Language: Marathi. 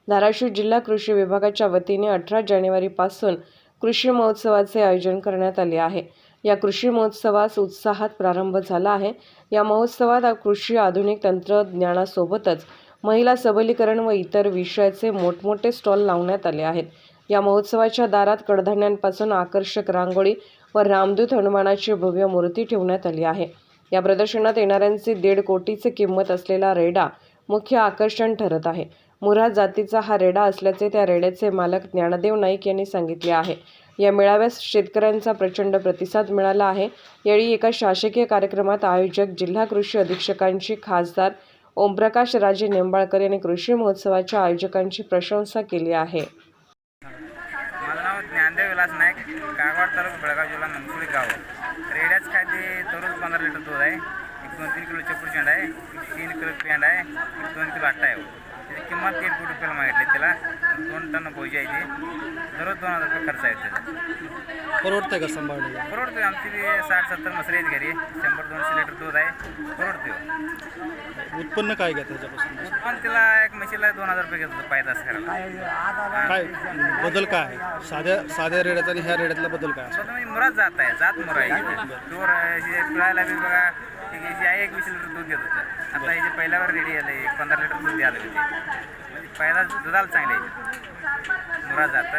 धाराशिव जिल्हा कृषी विभागाच्या वतीने 18 जानेवारीपासून कृषी महोत्सवाचे आयोजन करण्यात आले आहे। या कृषी महोत्सवास उत्साहात प्रारंभ झाला आहे। या महोत्सवात कृषी आधुनिक तंत्रज्ञानासोबतच महिला सबलीकरण व इतर विषयाचे मोठमोठे स्टॉल लावण्यात आले आहेत। या महोत्सवाच्या दारात कडधान्यांपासून आकर्षक रांगोळी व रामदूत हनुमानाची भव्य मूर्ती ठेवण्यात आली आहे। या प्रदर्शनात येणाऱ्यांची 1.5 कोटीची किंमत असलेला रेडा मुख्य आकर्षण ठरत आहे। मुर्हा जातीचा हा रेडा असल्याचे त्या रेड्याचे मालक ज्ञानदेव नाईक यांनी सांगितले आहे। या मेळाव्यास शेतकऱ्यांचा प्रचंड प्रतिसाद मिळाला आहे। यावेळी एका शासकीय कार्यक्रमात आयोजक जिल्हा कृषी अधीक्षकांची खासदार ओमप्रकाश राजे निंबाळकर यांनी कृषी महोत्सवाच्या आयोजकांची प्रशंसा केली आहे। माझं नाव ज्ञानदेव विलास नाईक, कागवाड तालुका बेळगाव जिल्हा मंगसुळी गाव। रेड्याच काय ते दररोज 15 लिटर दूध आहे, 1-2-3 किलो चपूर शेंड आहे, 3 किलो पेंड आहे, 2 किलो आटा आहे। त्याची किंमत 1 कोटी रुपयाला मागितली। त्याला 2 टन भोजी आहे, ती दररोज 2000 रुपये खर्च आहे त्याचा। परवडतंय का सांभाळणं? परवडते। आमची 60-70 म्हसरी आहेत घरी, 100-200 लिटर दूध आहे, परवडते। उत्पन्न काय घ्या त्याच्यापासून? उत्पन्न तिला एक म्हशीला 2000 रुपये घेतो पायदास करायला। काय बदल काय आहे साध्या रेड्याचा आणि ह्या रेड्यातला बदल काय आहे? म्हणजे मुरात जात आहे, जात मुरा आहे। दूर पिळायला बी बघा, ही आहे 21 लिटर दूध देत होतं, आता हे पहिल्यावर रेडी आलं 15 लिटर दूध द्यायला होते। म्हणजे पहिला दुधाला चांगले मुरा जात।